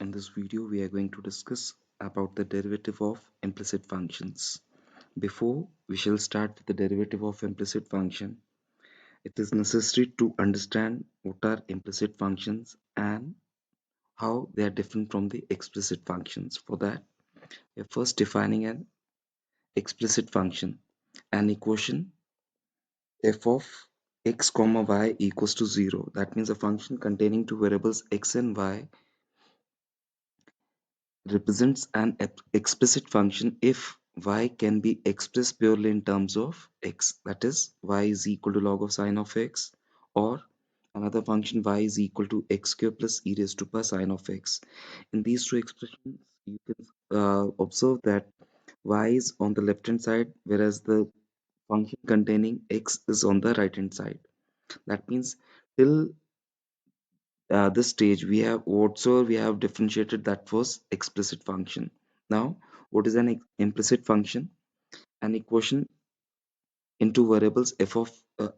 In this video, we are going to discuss about the derivative of implicit functions. Before we shall start with the derivative of implicit function, it is necessary to understand what are implicit functions and how they are different from the explicit functions. For that, we are first defining an explicit function, an equation f of x comma y equals to 0. That means a function containing two variables x and y represents an explicit function if y can be expressed purely in terms of x, that is y is equal to log of sine of x, or another function y is equal to x square plus e raised to power sine of x. In these two expressions, you can observe that y is on the left hand side, whereas the function containing x is on the right hand side. That means till this stage we have whatsoever we have differentiated, that was explicit function. Now what is an implicit function? An equation into variables f of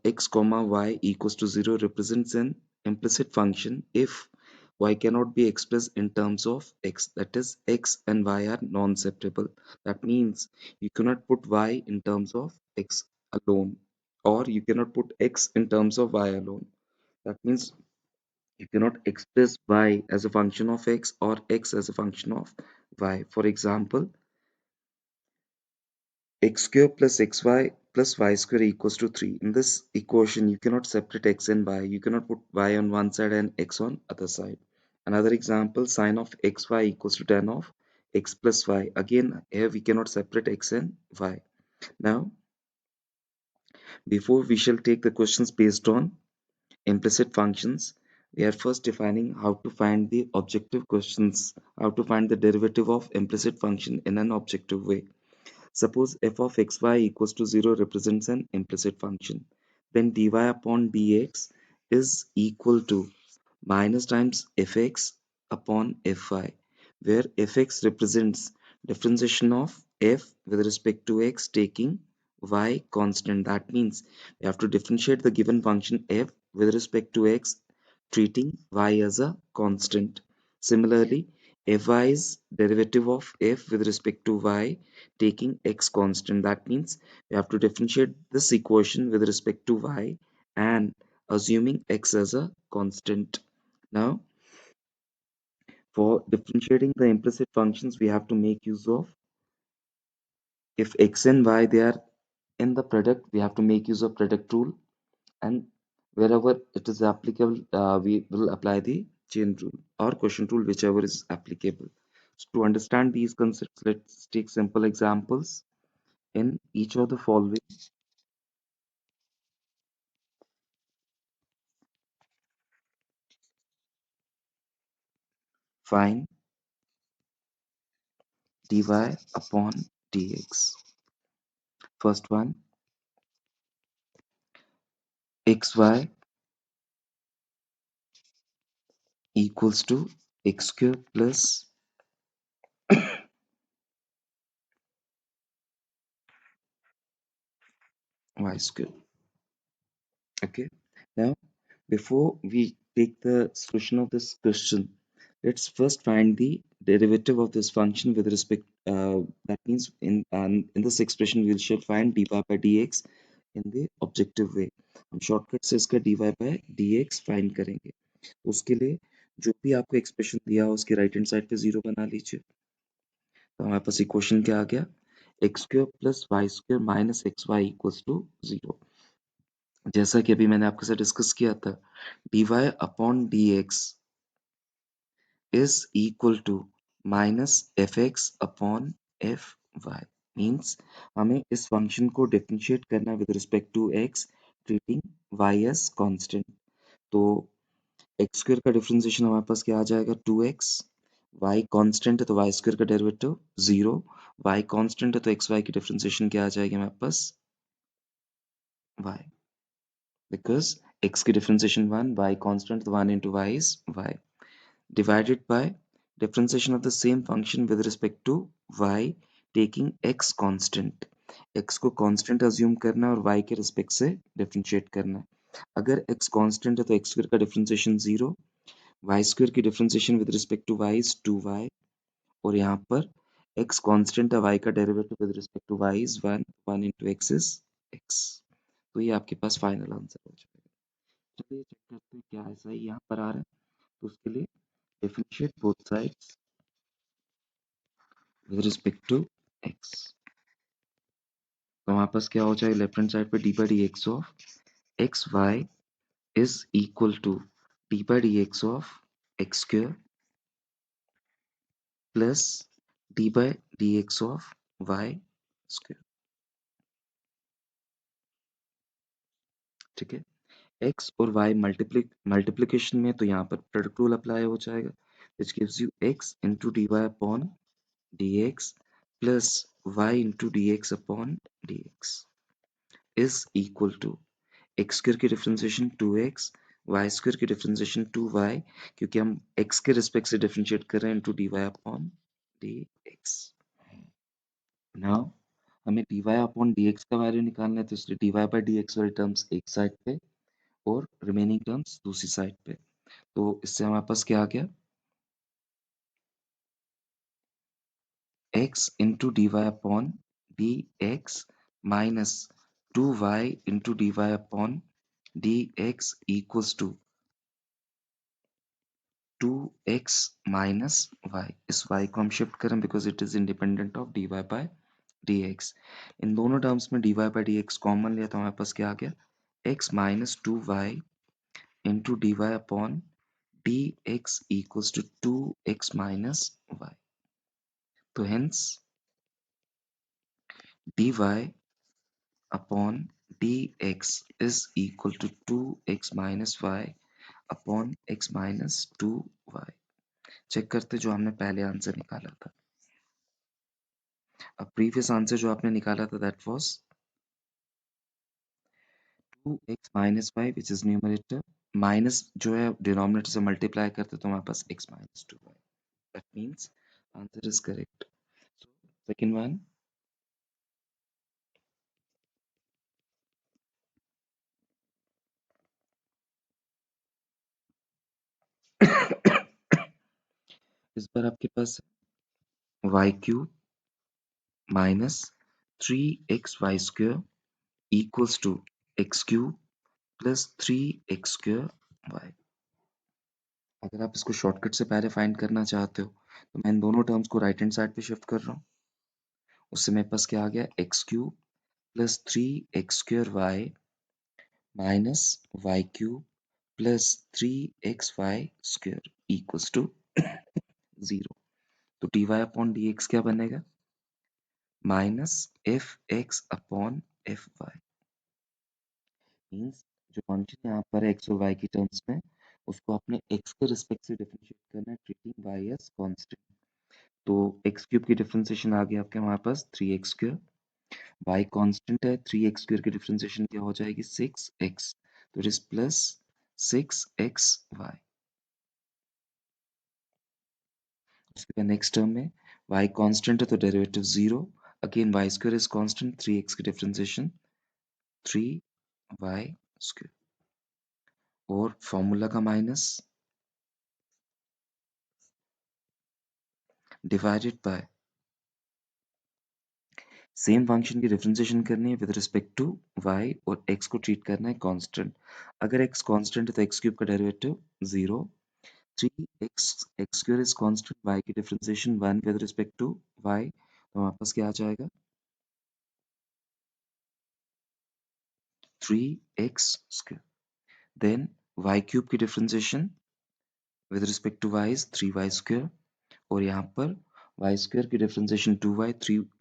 x comma y equals to 0 represents an implicit function if y cannot be expressed in terms of x, that is x and y are non-separable. That means you cannot put y in terms of x alone, or you cannot put x in terms of y alone. That means you cannot express y as a function of x or x as a function of y. For example, x square plus xy plus y square equals to 3. In this equation, you cannot separate x and y. You cannot put y on one side and x on other side. Another example, sine of xy equals to tan of x plus y. Again, here we cannot separate x and y. Now, before we shall take the questions based on implicit functions, we are first defining how to find the objective questions, how to find the derivative of implicit function in an objective way. Suppose f of xy equals to 0 represents an implicit function. Then dy upon dx is equal to minus times fx upon fy, where fx represents differentiation of f with respect to x taking y constant. That means we have to differentiate the given function f with respect to x, treating y as a constant. Similarly, fy is derivative of f with respect to y taking x constant. That means we have to differentiate this equation with respect to y and assuming x as a constant. Now, for differentiating the implicit functions, we have to make use of, if x and y they are in the product, we have to make use of product rule, and wherever it is applicable, we will apply the chain rule or quotient rule, whichever is applicable. So to understand these concepts, let's take simple examples. In each of the following, find dy upon dx. First one, xy equals to x square plus y square. Okay. Now, before we take the solution of this question, let's first find the derivative of this function with respect. That means in this expression, we shall find dy by dx in the objective way. हम shortcut से इसका dy by dx find करेंगे. तो उसके लिए जो भी आपको एक्सप्रेशन दिया हो उसके राइट हैंड साइड पे जीरो बना लीजिए. तो हमारे पास इक्वेशन क्या आ गया? X square plus y square minus x y equals to 0. जैसा कि अभी मैंने आपके साथ डिस्कस किया था, dy upon dx is equal to minus fx upon fy. Means हमें इस फंक्शन को डिफरेंशिएट करना with respect to x, treating y as constant. तो x स्क्वायर का डिफरेंशिएशन हमारे पास क्या आ जाएगा? 2x. y कांस्टेंट है तो y स्क्वायर का डेरिवेटिव 0. y कांस्टेंट है तो xy की डिफरेंशिएशन क्या आ जाएगी हमारे पास? y. Because x की differentiation 1, y constant, the 1 into y is y, divided by differentiation of the same function with respect to y taking x constant. x को constant assume करना है और y के respect से differentiate करना है. अगर x constant है तो x square का differentiation 0, वाई स्क्वायर की differentiation with respect to y is 2y, और यहाँ पर x कांस्टेंट है, y का derivative with respect to y is 1, 1 into x is x। तो ये आपके पास फाइनल आंसर हो जाएगा। चलिए चेक करते हैं क्या ऐसा ही यहाँ पर आ रहा है। तो उसके लिए differentiate both sides with respect to x। तो हमारे पास क्या हो जाएगा, लेफ्ट हैंड साइड पे d by d x of x y is equal to d by d x of x square plus d by d x of y square. ठीक है, x और y मल्टीप्लिकेशन में, तो यहाँ पर product rule apply हो जाएगा, which gives you x into d y upon d x plus y into d x upon d x is equal to x square की डिफरेंशिएशन 2x, वाई स्क्वायर की differentiation 2y, क्योंकि हम x के respect से differentiate कर रहे हैं, into d y upon d x. Now हमें d y upon d x का वैल्यू निकालना है, तो इसलिए d y by d x वाली टर्म्स एक साइड पे और रिमेनिंग टर्म्स दूसरी साइड पे। तो इससे हमारे पास क्या आ गया, x into d y upon d x minus 2y into d y upon d x equals to 2x minus y। इस y को हम शिफ्ट करें because it is independent of dy by dx। इन दोनों टर्म्स में dy by dx common लिया तो हमारे पास क्या आ गया, x minus 2y into d y upon d x equals to 2x minus y। तो hence dy upon dx is equal to 2x minus y upon x minus 2y। Check करते जो हमने पहले आंसर निकाला था। अब प्रीवियस आंसर जो आपने निकाला था that was 2x minus y which is numerator, minus जो है डिनोमिनेटर से मल्टीप्लाई करते तो हमारे पास x minus 2y। That means answer is correct. So second one, इस बार आपके पास y cube minus 3xy square equals to x cube plus 3x square y। अगर आप इसको शॉर्टकट से पहले फाइंड करना चाहते हो तो मैं इन दोनों टर्म्स को राइट हैंड साइड पे शिफ्ट कर रहा हूँ। उससे मेरे पास क्या आ गया, x cube plus 3x square y minus y cube plus 3xy square equals to 0। तो dy अपॉन dx क्या बनेगा, minus f x upon f y. Means जो फंक्शन यहाँ पर एक्स और वाई की टर्म्स में, उसको अपने एक्स के रिस्पेक्ट से डिफरेंशिएट करना है, ट्रीटिंग वाई एज कांस्टेंट। तो एक्स क्यूब की डिफरेंशिएशन आ गया आपके हमारे पास 3x स्क्वायर, वाई कांस्टेंट है, 3x स्क्वायर की डिफरेंशिएशन क्या हो जाएगी 6x, तो इट इज प्लस 6xy। उसके बाद नेक्स्ट टर्म में y कांस्टेंट है तो derivative 0, again y square is constant, 3x की डिफरेंशिएशन 3y स्क्वायर, और फॉर्मूला का minus divided by same function की डिफरेंशिएशन करनी है विद रिस्पेक्ट टू y और x को ट्रीट करना है कांस्टेंट। अगर x कांस्टेंट है तो x क्यूब का derivative 0, 3x x square is constant, y की differentiation 1 with respect to y, तो हमारे पास क्या आ जाएगा 3x square. Then y cube की differentiation with respect to y is 3y square, और यहाँ पर y स्क्वायर की डिफरेंशिएशन 2y,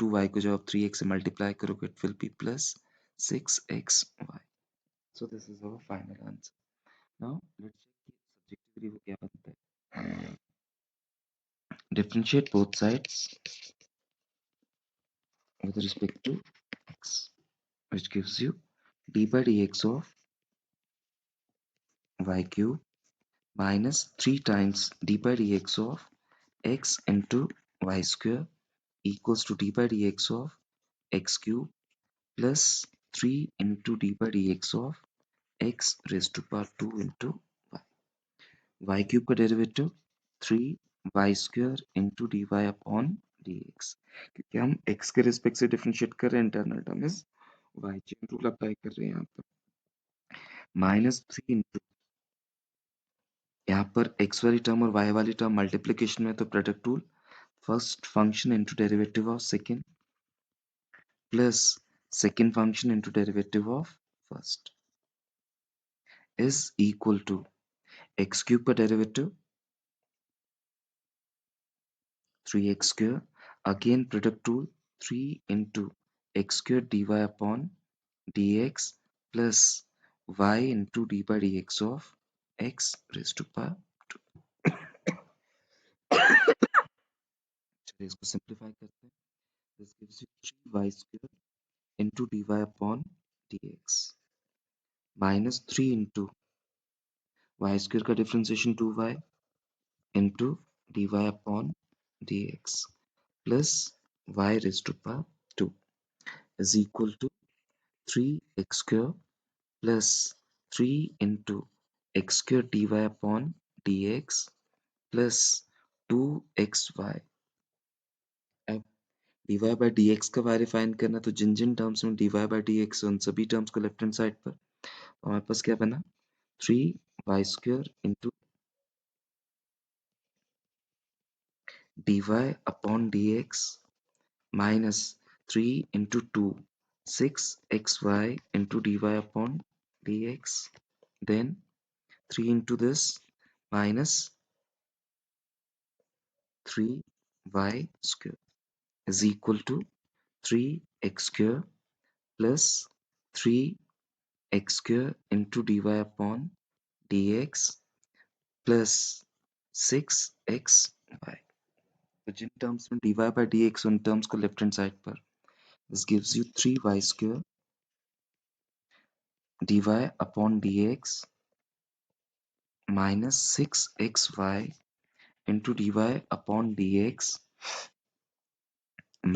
2y को जब आप 3x से मल्टीप्लाई करोगे it will be plus 6xy। So this is our final answer. Now let's check कि subjectively वो क्या बनता है। Differentiate both sides with respect to x, which gives you d by dx of y cube minus 3 times d by dx of x into y square equals to d by dx of x cube plus 3 into d by dx of x raised to power 2 into y. y cube का derivative 3y² into dy upon dx, क्योंकि हम x के respect से differentiate कर रहे हैं, internal term is y, chain rule apply कर रहे हैं यहाँ पर। -3 इंटू, यहाँ पर x वाली टर्म और y वाली टर्म मल्टीप्लीकेशन में तो product rule, first function into derivative of second plus second function into derivative of first is equal to x cube का derivative 3x², again product rule, 3 into x² dy upon dx plus y into d by dx of x raised to power 2। चलिए इसको simplify करते हैं। This gives you 3y² into dy upon dx minus 3 into y² का differentiation 2y into dy upon dx plus y raised to power 2 is equal to 3x² plus 3 into x² dy upon dx plus 2xy। अब dy by dx का y find करना, तो जिन जिन terms में dy by dx उन सभी terms को left hand side पर, हमारे पास क्या बना 3y² into dy upon dx minus 3 into 2 6xy into dy upon dx, then 3 into this minus 3y² is equal to 3x² plus 3x² into dy upon dx plus 6xy। तो जिन terms में dy by dx उन terms को left hand side पर, this gives you 3y² dy upon dx minus 6xy into dy upon dx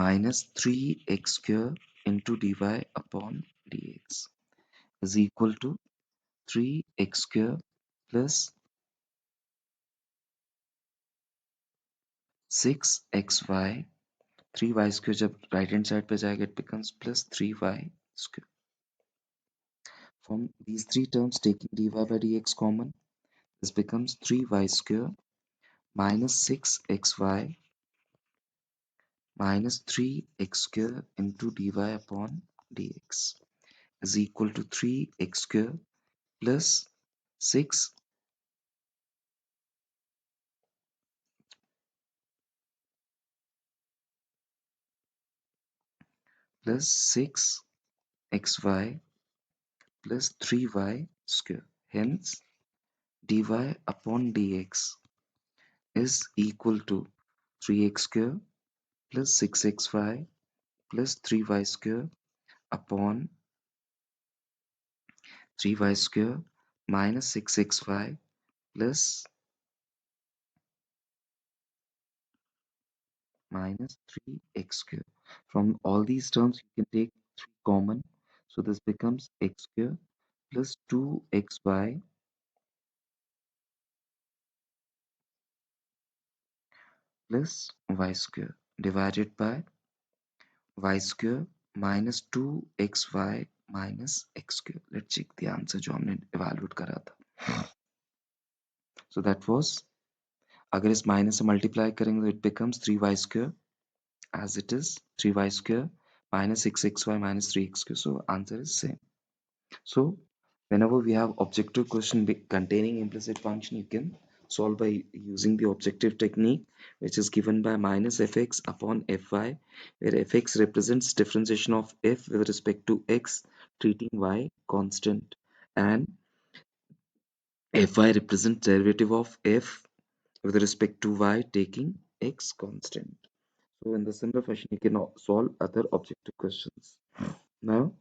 minus 3x² into dy upon dx is equal to 3x² plus 6xy, 3y² जब right hand side पे जाएगा, it becomes plus 3y²। From these three terms, taking dy by dx common, this becomes 3y² minus 6xy minus 3x² into dy upon dx is equal to 3x² plus 6 plus 6xy plus 3y². Hence, dy upon dx is equal to 3x² plus 6xy plus 3y² upon 3y² minus 6xy plus minus 3x². From all these terms, you can take 3 common. So this becomes x² plus 2xy plus y² divided by y² minus 2xy minus x². Let's check the answer जो हमने evaluate करा था। So that was, अगर इस minus से multiply करेंगे तो it becomes 3y² as it is 3y² minus 6xy minus 3x². So answer is same. So whenever we have objective question containing implicit function, you can solve by using the objective technique, which is given by minus fx upon fy, where fx represents differentiation of f with respect to x, treating y constant, and fy represents derivative of f with respect to y, taking x constant. So in the similar fashion, you can solve other objective questions. Now,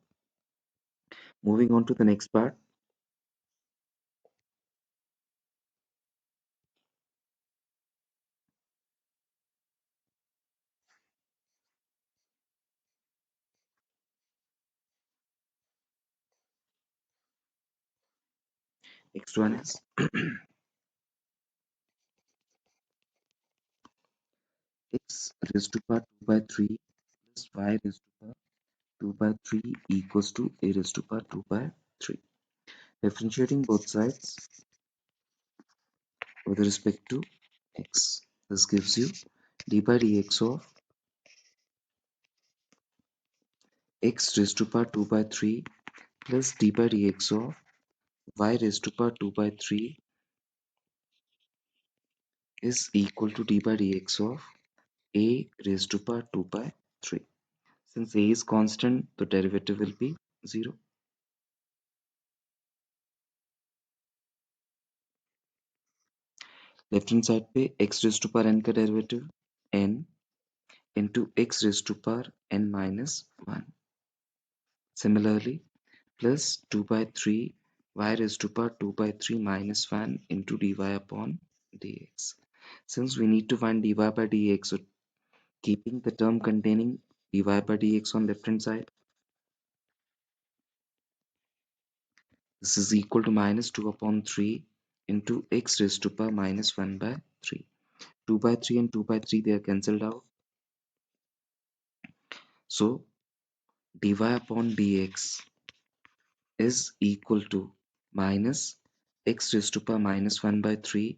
moving on to the next part. Next one is x raised to power 2 by 3 plus y raised to power 2 by 3 equals to a raised to power 2 by 3. Differentiating both sides with respect to x. This gives you d by dx of x raised to power 2 by 3 plus d by dx of y raised to power 2 by 3 is equal to d by dx of a raised to power 2 by 3. Since a is constant, the derivative will be 0. Left hand side पे x raised to power n का derivative n into x raised to power n minus 1. Similarly, plus 2 by 3 y raised to power 2 by 3 minus 1 into dy upon dx. Since we need to find dy by dx, so keeping the term containing dy by dx on left hand side, this is equal to minus 2 upon 3 into x raised to power minus 1 by 3. 2 by 3 and 2 by 3, they are cancelled out. So dy upon dx is equal to minus x raised to power minus 1 by 3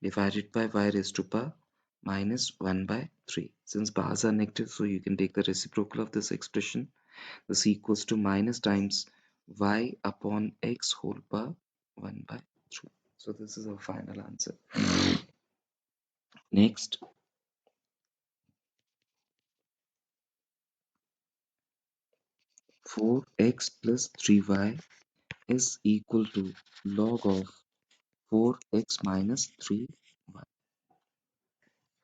divided by y raised to power minus 1 by 3. Since bars are negative, so you can take the reciprocal of this expression. This equals to minus times y upon x whole power 1 by 3. So this is our final answer. Next, 4x plus 3y is equal to log of 4x minus 3y.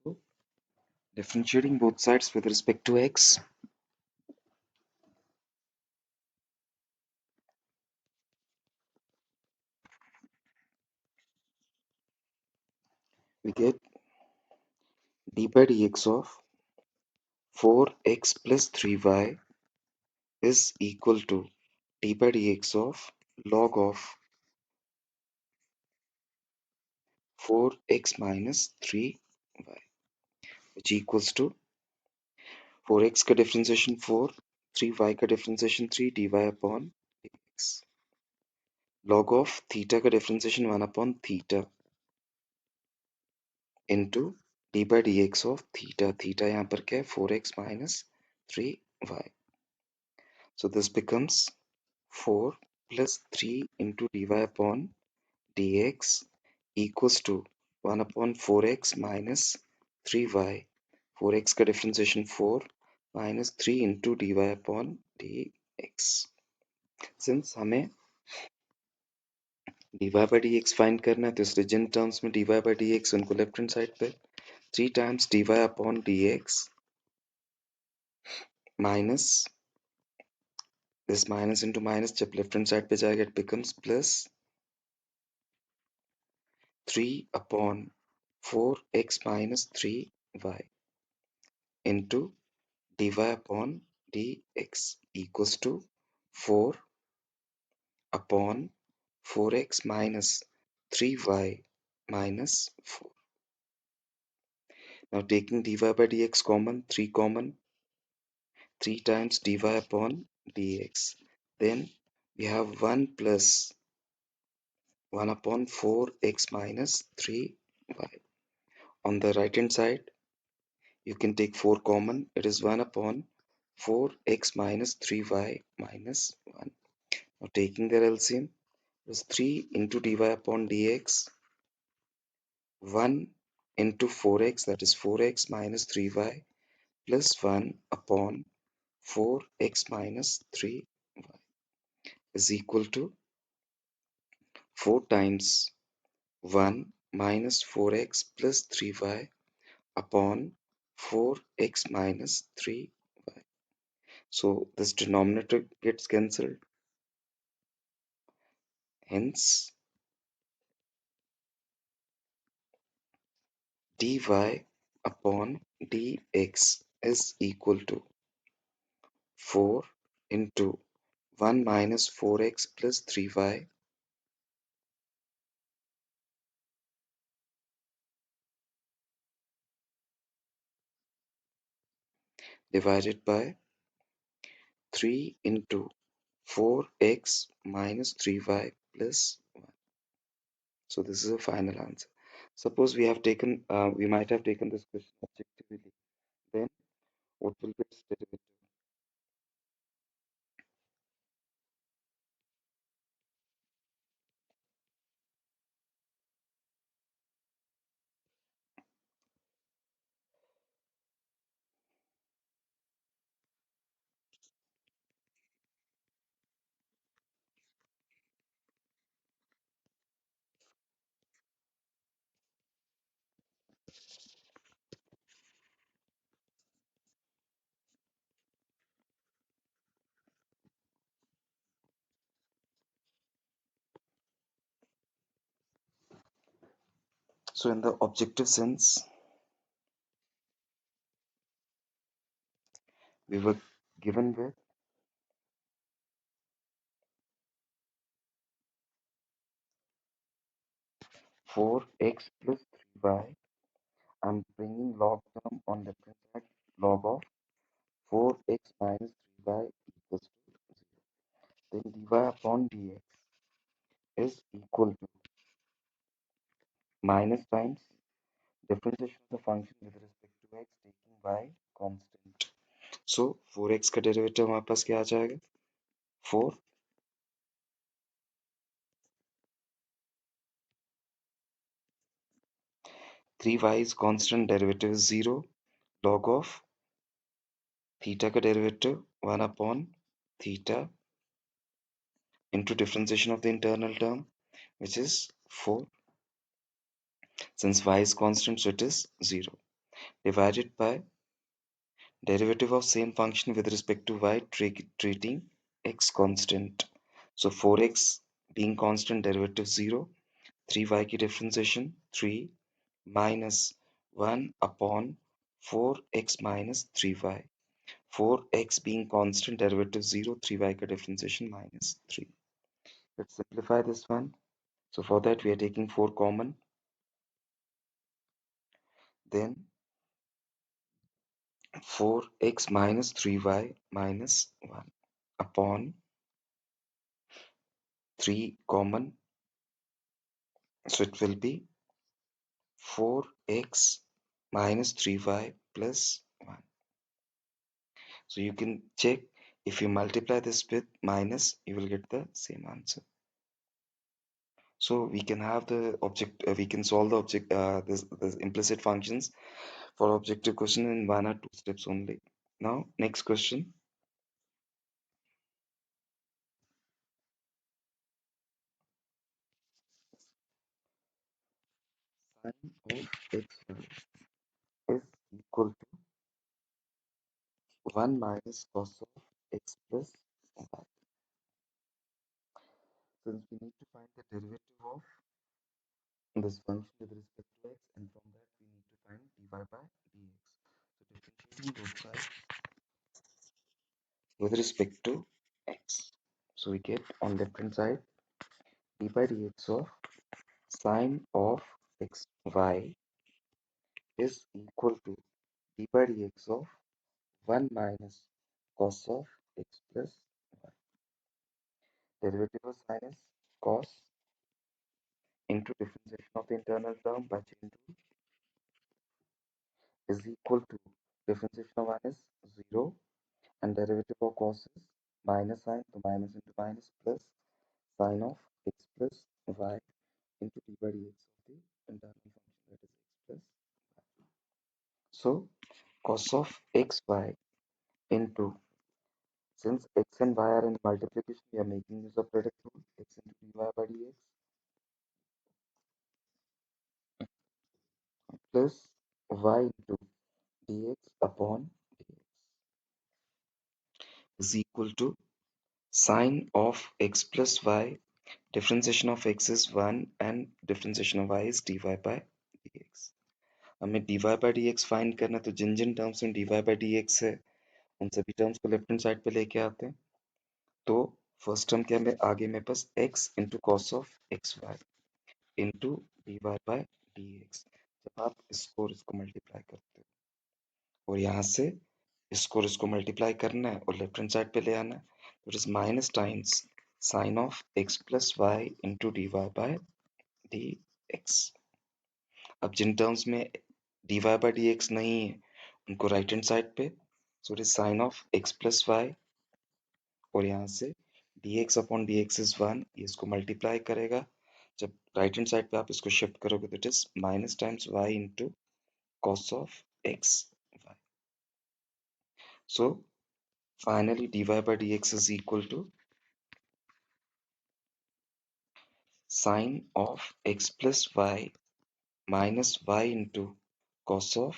So differentiating both sides with respect to x, we get d by dx of 4x plus 3y is equal to d by dx of log of 4x minus 3y, which equals to 4x का differentiation 4, 3y का differentiation 3 dy upon dx. Log of theta का differentiation 1 upon theta into d by dx of theta. Theta यहाँ पर क्या है 4x minus 3y. So this becomes 4 plus 3 into dy upon dx equals to 1 upon 4x minus 3y. 4x का differentiation 4 minus 3 into dy upon dx. Since हमें dy by dx find करना है, तो इस रिजन टर्म्स में dy by dx उनको left hand side पे 3 times dy upon dx minus this minus into minus जब लेफ्ट हैंड साइड पे जाएगा it becomes plus 3 upon 4x minus 3y into dy upon dx equals to 4 upon 4x minus 3y minus 4. Now taking dy by dx common, 3 times dy upon dx. Then we have 1 plus 1 upon 4x minus 3y. On the right hand side, you can take 4 common. It is 1 upon 4x minus 3y minus 1. Now taking their LCM, it is 3 into dy upon dx, 1 into 4x, that is 4x minus 3y plus 1 upon 4x minus 3y is equal to 4 times 1 minus 4x plus 3y upon 4x minus 3y. So this denominator gets cancelled. Hence, dy upon dx is equal to 4 into 1 minus 4x plus 3y divided by 3 into 4x minus 3y plus 1. So this is a final answer. Suppose we might have taken this question objectively. Then what will be its derivative? So in the objective sense, we were given with 4x plus 3y. I'm bringing log term on left hand side. Log of 4x minus 3y equals to 0. Then dy upon dx is equal to minus times differentiation of the function with respect to x taking y constant. So 4x का derivative हमारे पास क्या आ जाएगा? 4, 3y is constant, derivative is 0, log of theta का derivative 1 upon theta into differentiation of the internal term, which is 4. Since y is constant, so it is 0, divided by derivative of same function with respect to y treating x constant. So 4x being constant, derivative 0, 3y की differentiation 3 minus 1 upon 4x minus 3y. 4x being constant, derivative 0, 3y का differentiation minus 3. Let's simplify this one. So for that we are taking 4 common. Then 4x minus 3y minus 1 upon 3 common. So it will be 4x minus 3y plus 1. So you can check, if you multiply this with minus, you will get the same answer. So we can have the object, we can solve the object, this implicit functions for objective question in 1 or 2 steps only. Now, next question. Sine of xy is equal to 1 minus cos of x plus y. Since we need to find the derivative of this function with respect to x, and from that we need to find dy by dx. So differentiating both sides with respect to x. So we get on left hand side d by dx of sine of xy is equal to d by dx of 1 minus cos of x plus y. Derivative of sine is cos into differentiation of the internal term by chain rule is equal to differentiation of 1 is 0 and derivative of cos is minus sine, so minus into minus plus sine of x plus y into d by dx of the internal function, that is x plus y. So cos of xy into, since x and y are in multiplication, we are making use of product rule, x into dy by dx plus y into dx upon dx is equal to sine of x plus y. Differentiation of x is 1 and differentiation of y is dy by dx. हमें dy by dx find करना है, तो जिन जिन terms में dy by dx है उन सभी terms को left hand side पे लेके आते हैं. तो फर्स्ट टर्म क्या है, आगे मेरे पास x into cos of x y into d y by d x. जब आप इसको और इसको मल्टीप्लाई करते हो और यहाँ से इसको और इसको मल्टीप्लाई करना है और लेफ्ट हैंड साइड पे ले आना है, तो it is minus times sine of x plus y into d y by d x. अब जिन टर्म्स में dy by dx नहीं है उनको राइट हैंड साइड पे, so it is sine of x plus y, और यहाँ से dx अपॉन dx इज 1, ये इसको मल्टीप्लाई करेगा। जब राइट हैंड साइड पे आप इसको शिफ्ट करोगे तो it is minus times y into cos of x y। So finally dy by dx is equal to sine of x plus y minus y into cos of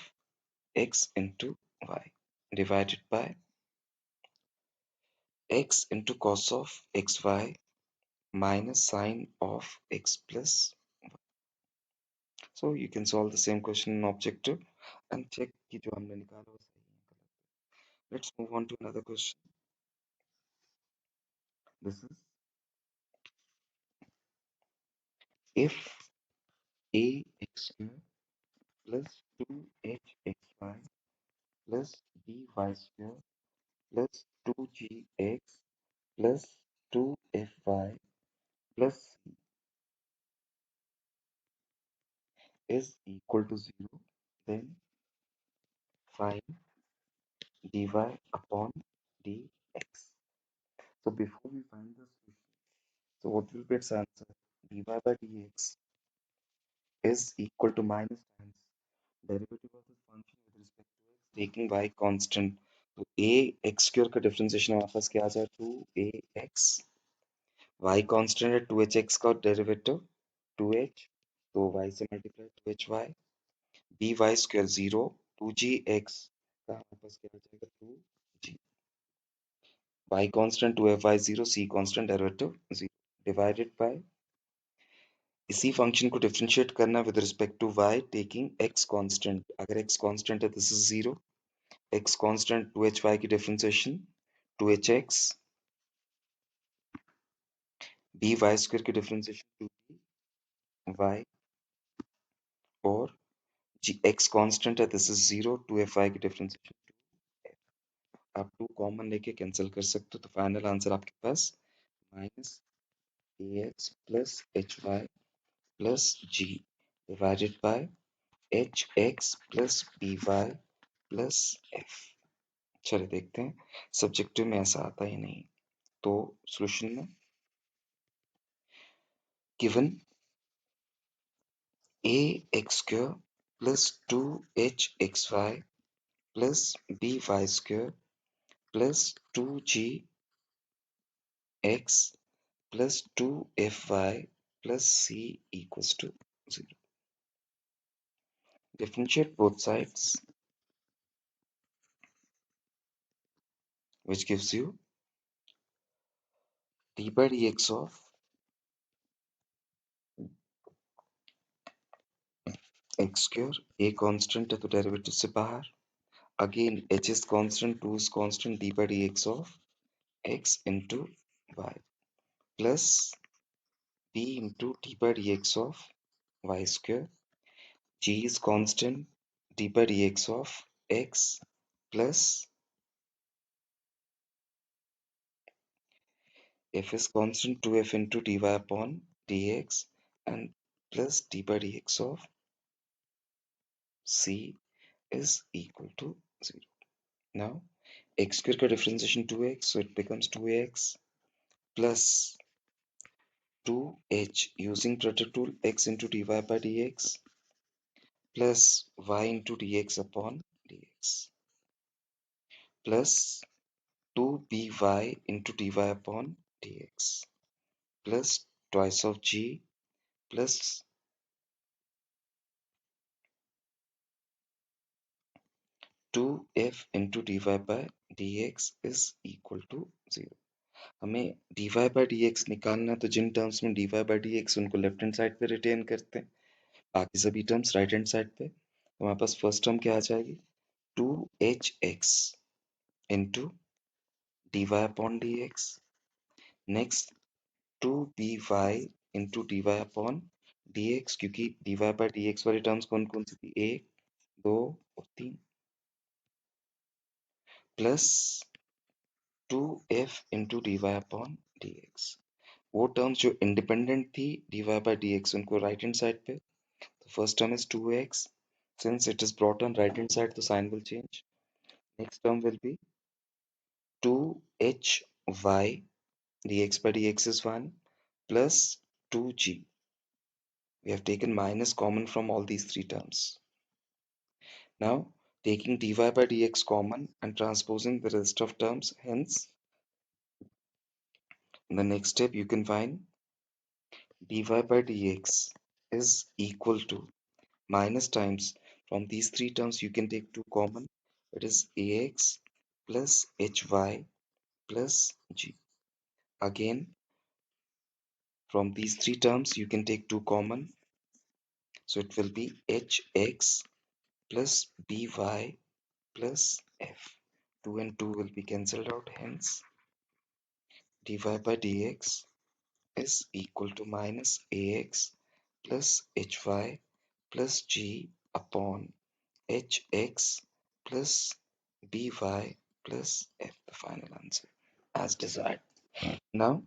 x into y divided by x into cos of xy minus sine of x plus. So you can solve the same question in objective and check कि जो हमने निकाला वो सही है गलत है. Let's move on to another question. This is if ax square plus 2hxy plus by square plus 2gx plus 2fy plus c is equal to 0, then find dy upon dx. So before we find the solution, so what will be its answer? dy by dx is equal to minus times derivative of this function with respect to x taking y constant. तो a x square का differentiation हमारे पास क्या आ जाए 2ax, y constant है 2hx का derivative 2h, तो y से multiply 2hy, by square 0, 2gx का हमारे पास क्या आ जाएगा 2g, y constant 2fy 0, c constant derivative 0 divided by इसी फंक्शन को डिफरेंशिएट करना with respect to y taking x constant. अगर x कांस्टेंट है this is 0, x constant 2hy की डिफरेंशिएशन 2hx, by स्क्वायर की डिफरेंशिएशन 2y, और x constant है this is 0, 2fy की डिफरेंशिएशन 2f। आप 2 कॉमन लेके कैंसिल कर सकते हो, तो फाइनल आंसर आपके पास minus ax plus hy plus g divided by hx plus by plus f। चलिए देखते हैं, सब्जेक्टिव में ऐसा आता ही नहीं। तो सॉल्यूशन में given ax square plus 2hxy plus by square plus 2gx plus 2fy plus c equals to 0. Differentiate both sides, which gives you d by dx of x square, a constant है तो derivative से बाहर, again h is constant, 2 is constant, d by dx of x into y plus b into d by dx of y square, g is constant, d by dx of x plus f is constant, 2f into dy upon dx and plus d by dx of c is equal to 0. Now x square का differentiation 2x, so it becomes 2x plus 2h using product rule x into dy by dx plus y into dx upon dx plus 2by into dy upon dx plus twice of g plus 2f into dy by dx is equal to 0. हमें dy by dx निकालना है, तो जिन terms में dy by dx उनको left hand side पे retain करते हैं, बाकी सभी टर्म्स राइट हैंड साइड पे। तो हमारे पास फर्स्ट टर्म क्या आ जाएगी 2hx into dy upon dx, next 2by into dy upon dx, क्योंकि dy by dx वाली टर्म्स कौन कौन सी थी 1 2 और 3, plus 2f into dy upon dx। वो टर्म्स जो इंडिपेंडेंट थी dy by dx उनको राइट हैंड साइड पे, तो first term is 2x, since it is brought on right hand side the sign will change, next term will be 2hy, dx by dx is 1, plus 2g, we have taken minus common from all these three terms. Now taking dy by dx common and transposing the rest of terms, hence in the next step you can find dy by dx is equal to minus times, from these three terms you can take two common, it is ax plus hy plus g. Again, from these three terms you can take two common, so it will be hx plus by plus f. 2 and 2 will be cancelled out, hence dy by dx is equal to minus ax plus hy plus g upon hx plus by plus f, the final answer as desired. Now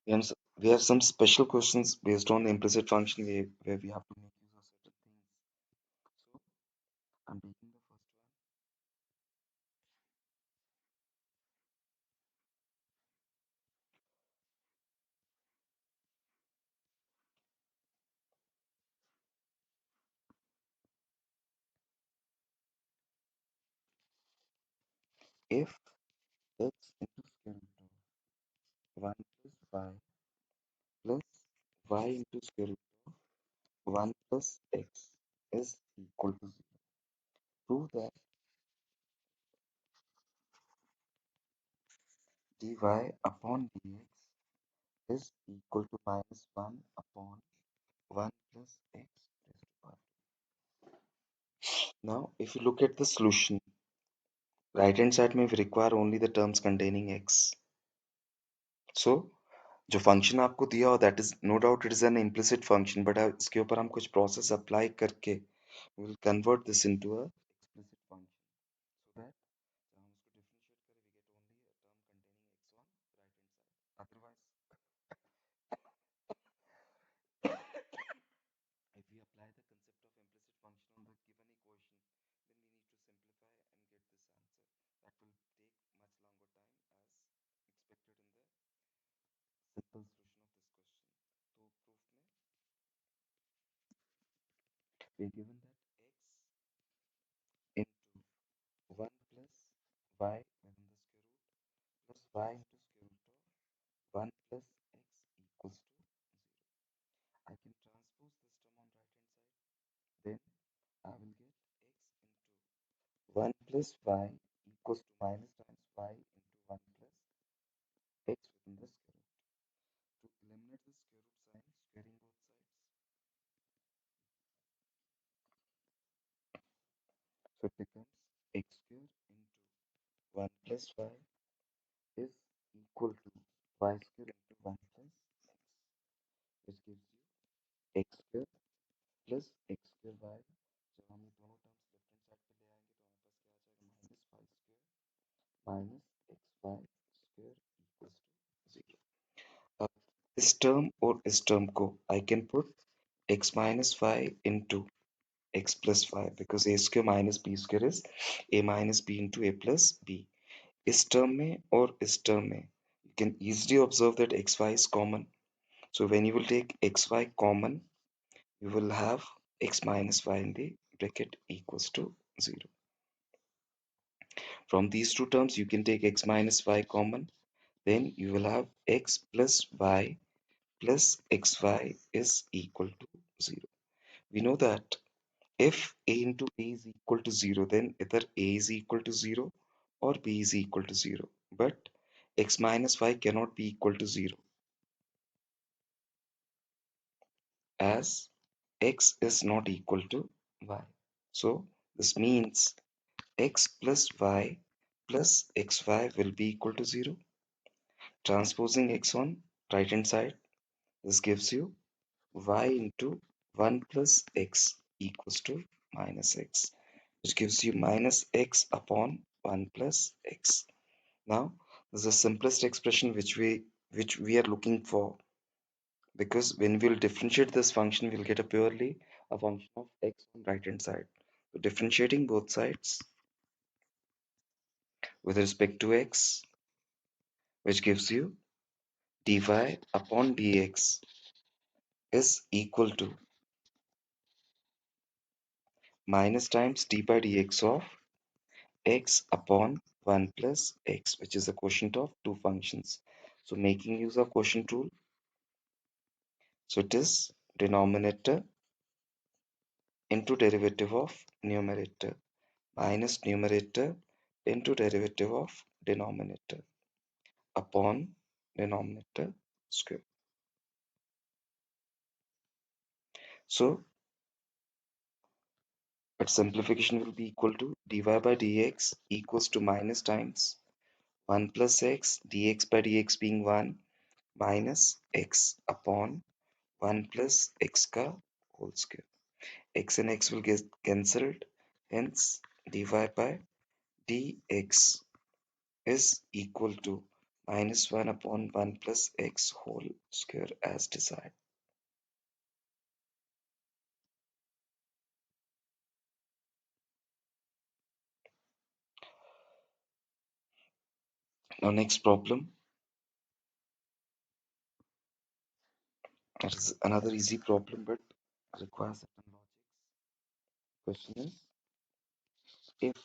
we have some special questions based on the implicit function where we have to make use of certain things. So I'm taking the first one. If x into square root of 1 plus plus y into square root of 1 plus x is equal to 0, prove that dy upon dx is equal to minus 1 upon 1 plus x raised to power 2. Now, if you look at the solution, right hand side में we require only the terms containing x. So, जो function आपको दिया हो that is no doubt it is an implicit function, but इसके ऊपर हम कुछ process apply करके we will convert this into a explicit function, so that जब हम उसको डिफरेंशिएट करें we get only a term containing x on right hand side. Otherwise if we apply the concept of implicit function on the given equation, then we need to simplify and get this answer. That will take much longer time as expected in the simple solution of this question. So proof में we are given that x into 1 plus y within the square root plus y into square root of 1 plus x equals to 0. I can transpose this term on right hand side. Then I will get x into 1 plus y equals to minus times y into 1 plus x within the square root. To eliminate the square root sign, squaring both sides. So it becomes x square into 1 plus y is equal to y square into 1 plus x, which gives you x square plus x square y। जब हम ये दोनों terms left hand side पे ले आएंगे तो हमारे पास क्या आ जाएगा, minus y square minus x y square equals to 0। अब इस टर्म और इस टर्म को I can put x minus y into x plus y because a square minus b square is a minus b into a plus b। इस term में और इस term में you can easily observe that xy is common, so when you will take xy common you will have x minus y in the bracket equals to 0. From these two terms you can take x minus y common, then you will have x plus y plus xy is equal to 0. We know that if a into a is equal to 0, then either a is equal to 0 or b is equal to 0. But x minus y cannot be equal to 0 as x is not equal to y. So this means x plus y plus xy will be equal to 0. Transposing x on right hand side, this gives you y into 1 plus x equals to minus x, which gives you minus x upon 1 plus x. Now, this is the simplest expression which we are looking for, because when we'll differentiate this function, we'll get a purely a function of x on right hand side. So differentiating both sides with respect to x, which gives you dy upon dx is equal to minus times d by dx of x upon 1 plus x, which is the quotient of two functions. So making use of quotient rule, so it is denominator into derivative of numerator minus numerator into derivative of denominator upon denominator square. So its simplification will be equal to dy by dx equals to minus times 1 plus x dx by dx being 1 minus x upon 1 plus x ka whole square. X and x will get cancelled, hence dy by dx is equal to minus 1 upon 1 plus x whole square as desired. Now next problem, that is another easy problem but requires certain logics. Question is, if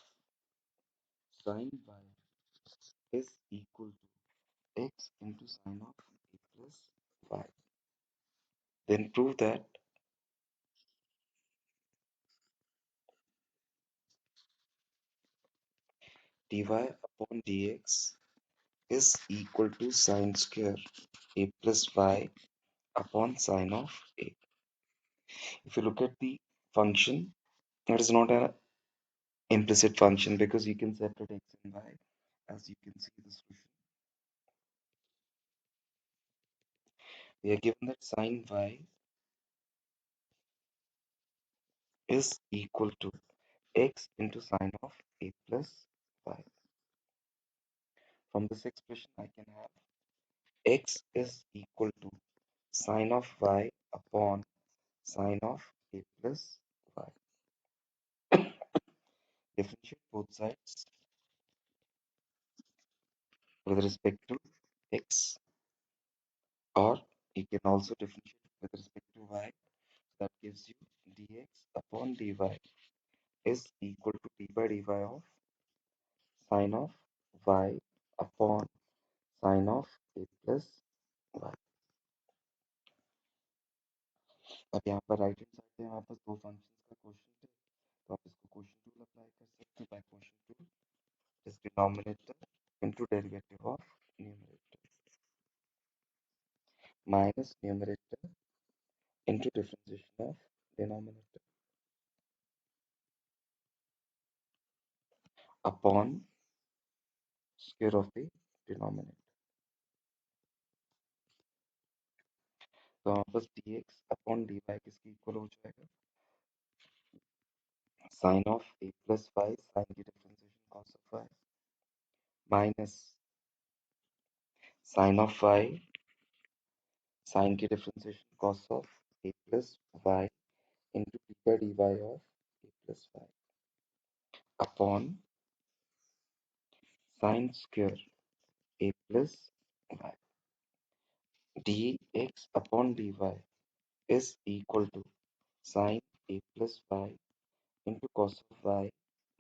sine y is equal to x into sine of a plus y, then prove that dy upon dx is equal to sine square a plus y upon sine of a. If you look at the function, it is not an implicit function because you can separate x and y. As you can see the solution, we are given that sine y is equal to x into sine of a plus y. From this expression, I can have x is equal to sine of y upon sine of a plus y. Differentiate both sides with respect to x, or you can also differentiate with respect to y. That gives you dx upon dy is equal to d by dy of sine of y upon sine of a plus y. अब यहाँ पर right hand side पे हमारे पास दो functions का quotient है, तो आप इसको क्वोशिएंट रूल अप्लाई कर सकते हैं. By quotient rule is denominator into derivative of numerator minus numerator into differentiation of denominator upon square of the denominator. तो हमारे पास dx upon dy किसकी इक्वल हो जाएगा, sin of a plus y, sin की differentiation cos of y minus sin of y, sin की differentiation cos of a plus y into d by dy of a plus y upon sin square a plus y. Dx upon dy is equal to sin a plus y into cos of y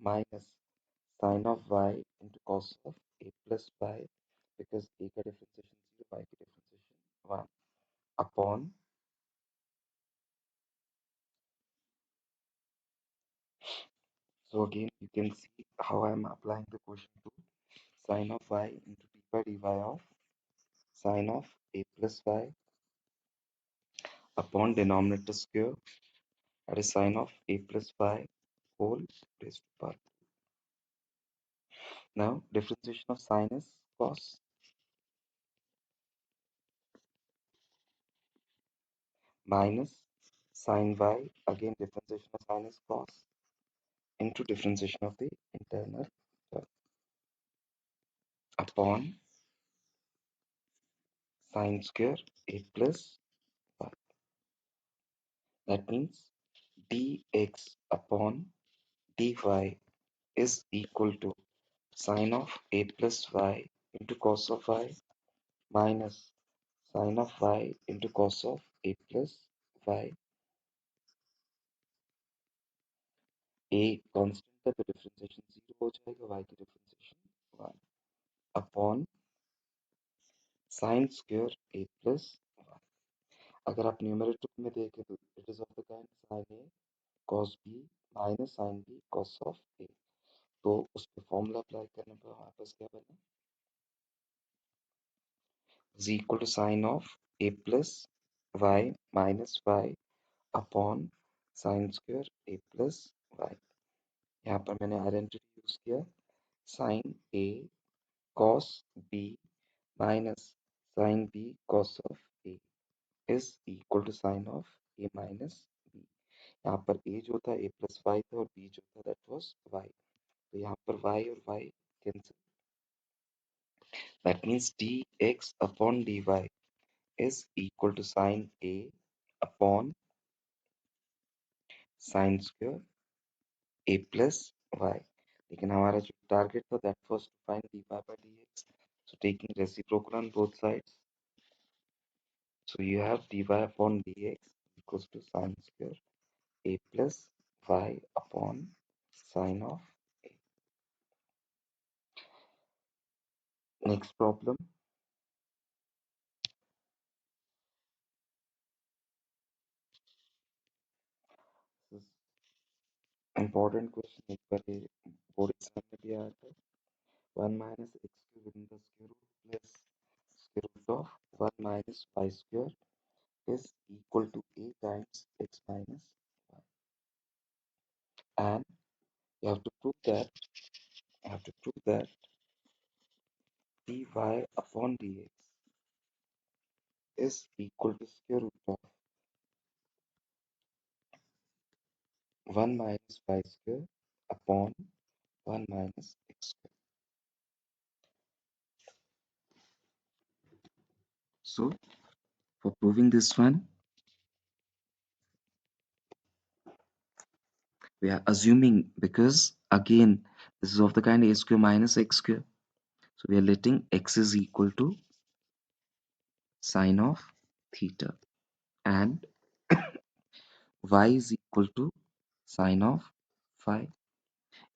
minus sin of y into cos of a plus y, because a का differentiation 0, y की differentiation 1 upon so again you can see how I am applying the quotient to sin of y into d by dy of sin of a plus y upon denominator square, that is sin of a plus y whole raised to power. Now differentiation of sin is cos minus sin y, again differentiation of sin is cos into differentiation of the internal term. upon sine square a plus y. That means dx upon dy is equal to sine of a plus y into cos of y minus sine of y into cos of a plus y. A constant है तो differentiation 0 हो जाएगा, y की differentiation 1 upon sine square a plus y. अगर आप numerator में देखें तो it is of the kind sin a cos b minus sin b cos of a. तो उस पे फॉर्मूला अप्लाई करने पर हमारे पास क्या बना, is equal to sin of a plus y minus y upon sine square a plus y. यहाँ पर मैंने आइडेंटिटी यूज किया, sin a cos b minus sin b cos of a is equal to sin of a minus b. यहाँ पर a जो था a plus y था और b जो था that was y. तो यहाँ पर y और y cancel. That means dx upon dy is equal to sin a upon sin square a plus y. लेकिन हमारा जो टारगेट था that was to find dy by dx. So taking reciprocal on both sides. So you have dy upon dx equals to sin square a plus y upon sine of a. Next problem. This is important question. एक बार ये board exam में भी आया था. 1 minus x cube within the square root plus square root of 1 minus y square is equal to a times x minus y. And you have to prove that dy upon dx is equal to square root of 1 minus y square upon 1 minus x square. So for proving this one, we are assuming, because again this is of the kind a square minus x square, so we are letting x is equal to sine of theta and y is equal to sine of phi.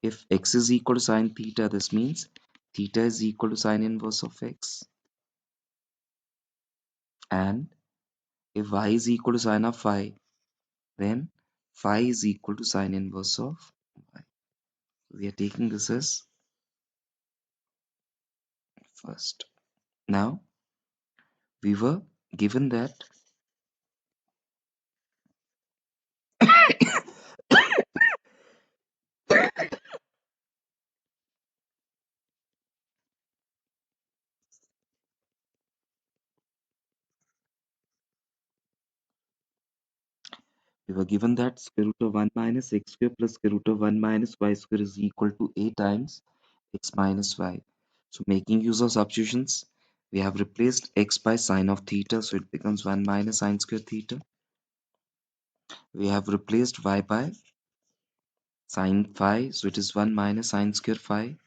If x is equal to sine theta, this means theta is equal to sine inverse of x, and if y is equal to sine of phi, then phi is equal to sine inverse of y. We are taking this as first. Now we were given that square root of 1 minus x square plus square root of 1 minus y square is equal to a times x minus y. So making use of substitutions, we have replaced x by sine of theta, so it becomes 1 minus sine square theta. We have replaced y by sine phi, so it is 1 minus sine square phi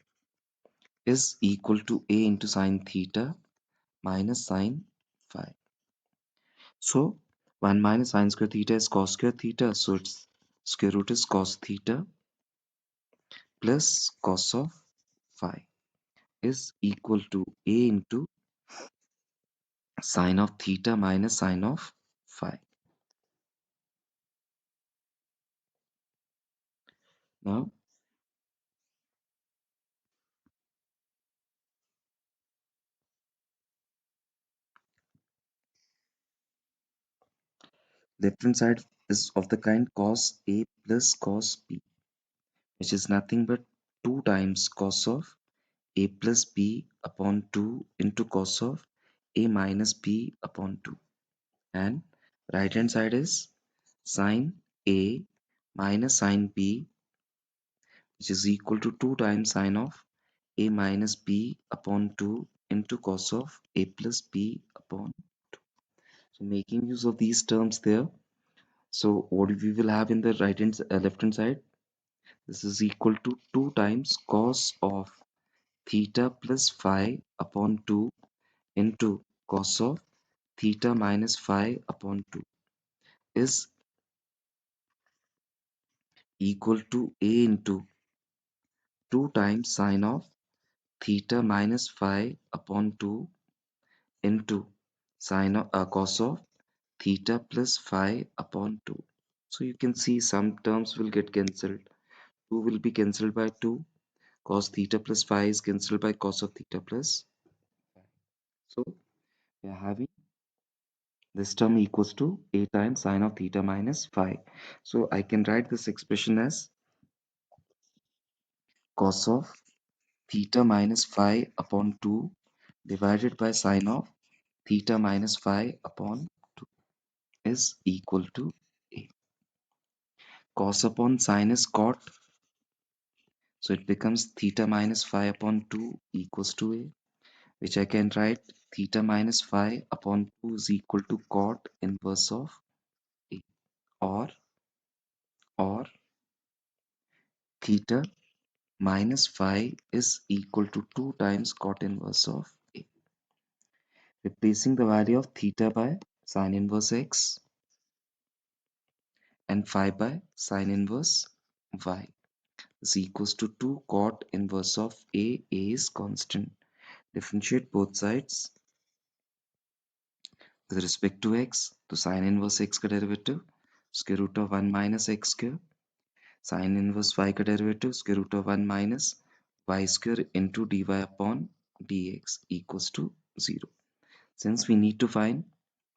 is equal to a into sine theta minus sine phi. So 1 minus sine square theta is cos square theta, so its square root is cos theta plus cos of phi is equal to a into sine of theta minus sine of phi. Now left hand side is of the kind cos a plus cos b, which is nothing but 2 times cos of a plus b upon 2 into cos of a minus b upon 2, and right hand side is sine a minus sine b, which is equal to 2 times sine of a minus b upon 2 into cos of a plus b upon 2. So making use of these terms there. So what we will have in the left hand side, this is equal to 2 times cos of theta plus phi upon 2 into cos of theta minus phi upon 2 is equal to a into 2 times sine of theta minus phi upon 2 into cos of theta plus phi upon 2. So you can see some terms will get cancelled. 2 will be cancelled by 2. Cos theta plus phi is cancelled by cos of theta plus phi. So we are having this term equals to a times sine of theta minus phi. So I can write this expression as cos of theta minus phi upon 2 divided by sine of theta minus phi upon 2 is equal to a. Cos upon sine is cot, so it becomes theta minus phi upon 2 equals to a, which I can write theta minus phi upon 2 is equal to cot inverse of a, or or theta minus phi is equal to 2 times cot inverse of a. Replacing the value of theta by sine inverse x and phi by sine inverse y is equals to 2 cot inverse of a. A is constant. Differentiate both sides with respect to x. तो sine inverse x का derivative square root of 1 minus x square. Sine inverse y का derivative square root of 1 minus y square into dy upon dx equals to 0. Since we need to find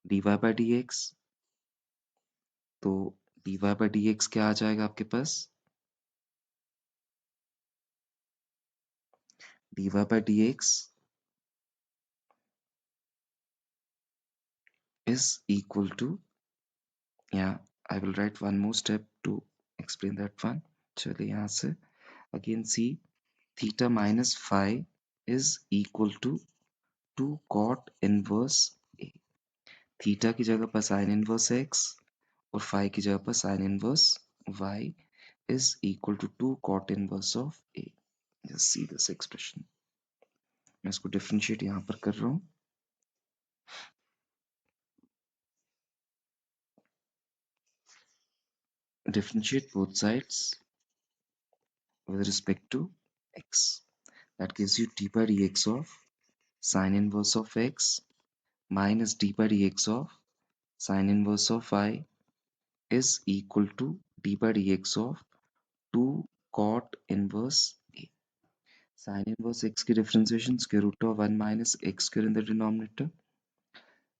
dy by dx, तो dy by dx क्या आ जाएगा आपके पास? dy by dx is equal to, yeah, I will write one more step to explain that one. चलिए यहाँ से again see theta minus phi is equal to 2 cot inverse a. Theta की जगह पर sin inverse x और phi की जगह पर sin inverse y is equal to 2 cot inverse of a. Just see this expression. मैं इसको differentiate यहाँ पर कर रहा हूँ. Differentiate both sides with respect to x. That gives you d by dx of sin inverse of x minus d by dx of sin inverse of y is equal to d by dx of 2 cot inverse a. Sin inverse x की differentiation square root of 1 minus x square in the denominator.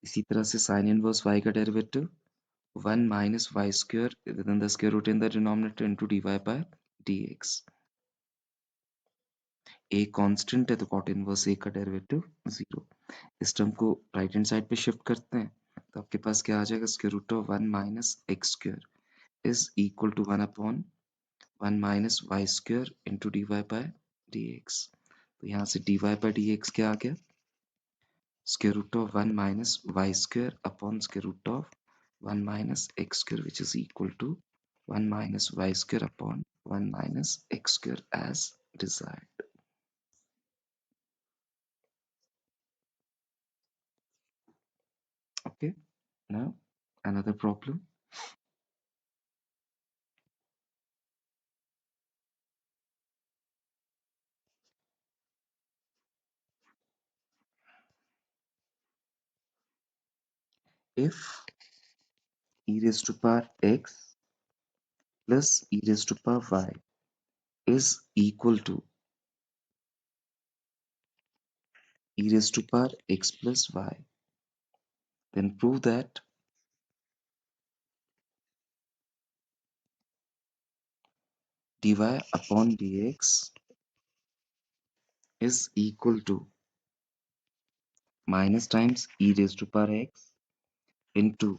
इसी तरह से sin inverse y का derivative 1 minus y square within the square root in the denominator into dy by dx. a constant है तो cot inverse a का derivative 0. इस term को right hand side पे शिफ्ट करते हैं तो आपके पास क्या आ जाएगा, square root of 1 minus x square is equal to 1 upon 1 minus y square into d y by d x. तो यहाँ से d y by d x क्या आ गया, square root of 1 minus y square upon square root of 1 minus x square which is equal to 1 minus y square upon 1 minus x square as desired. Okay, now another problem. If e raised to power x plus e raised to power y is equal to e raised to power x plus y, then prove that dy upon dx is equal to minus times e raised to power x into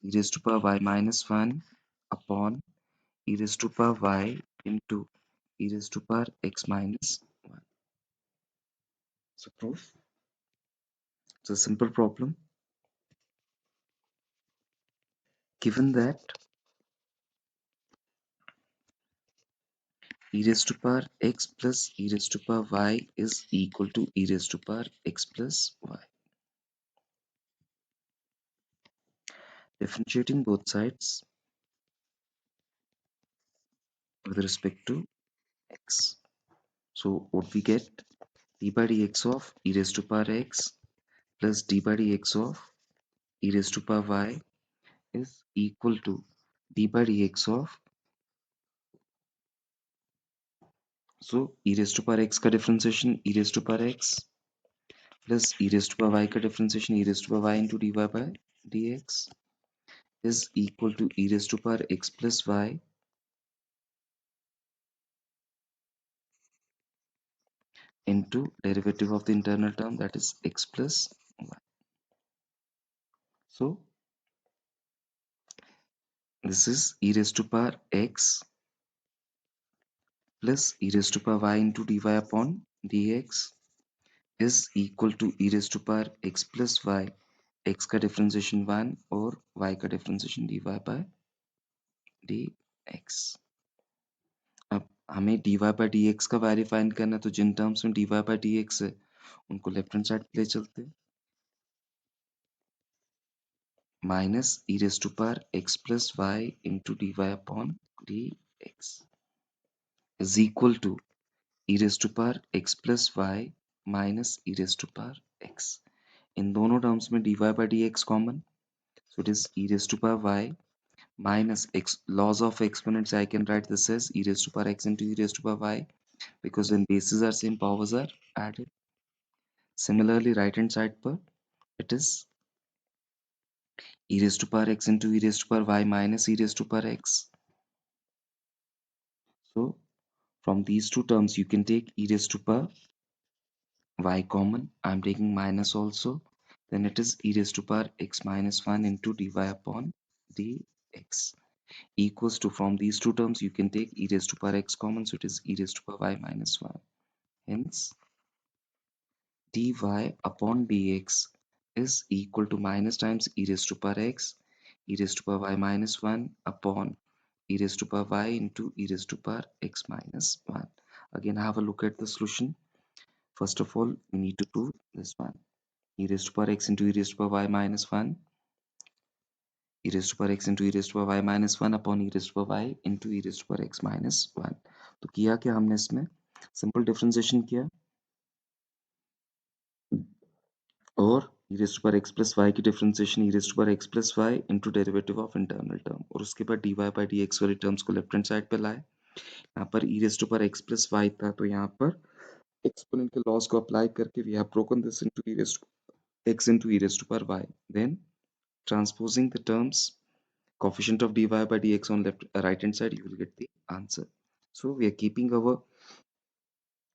e raised to power y minus 1 upon e raised to power y into e raised to power x minus 1. So proof. It's a simple problem. Given that e raised to power x plus e raised to power y is equal to e raised to power x plus y. Differentiating both sides with respect to x. So what we get, d by dx of e raised to power x plus d by dx of e raised to power y is equal to d by dx of, so e raised to power x का differentiation e raised to power x plus e raised to power y का differentiation e raised to power y into dy by dx is equal to e raised to power x plus y into derivative of the internal term, that is x plus y. So this is e raised to power x plus e raised to power y into dy upon dx is equal to e raised to power x plus y, x का differentiation 1 और y का differentiation dy by dx. अब हमें dy by dx का value find करना है, तो जिन terms में dy by dx है उनको लेफ्ट हैंड साइड पे ले चलते हैं. Minus e raised to power x plus y into dy upon dx is equal to e raised to power x plus y minus e raised to power x. इन दोनों terms में dy by dx common, so it is e raised to power y minus x. Laws of exponents, I can write this as e raised to power x into e raised to power y, because when bases are same, powers are added. Similarly, right hand side पर it is e raised to power x into e raised to power y minus e raised to power x. So from these two terms you can take e raised to power y common. I'm taking minus also. Then it is e raised to power x minus 1 into dy upon dx equals to, from these two terms you can take e raised to power x common, so it is e raised to power y minus 1. Hence dy upon dx is equal to minus times e raised to power x, e raised to power y minus 1 upon e raised to power y into e raised to power x minus 1. Again, have a look at the solution. First of all, we need to prove this one. E raised to power x into e raised to power y minus 1, e raised to power x into e raised to power y minus 1 upon e raised to power y into e raised to power x minus 1. तो किया क्या हमने इसमें, simple differentiation किया और e raised to power x plus y की differentiation e raised to power x plus y into derivative of internal term, और उसके बाद dy by dx वाली टर्म्स को लेफ्ट हैंड साइड पे लाए. यहाँ पर e raised to power x plus y था, तो यहाँ पर एक्सपोनेंट के लॉस को अप्लाई करके we have broken this into e raised to x into e raised to power y. Then transposing the terms, coefficient of dy by dx on left right hand side, you will get the answer. So we are keeping our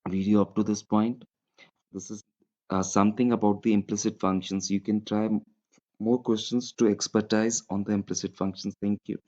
video up to this point. This is something about the implicit functions. You can try more questions to expertise on the implicit functions. Thank you.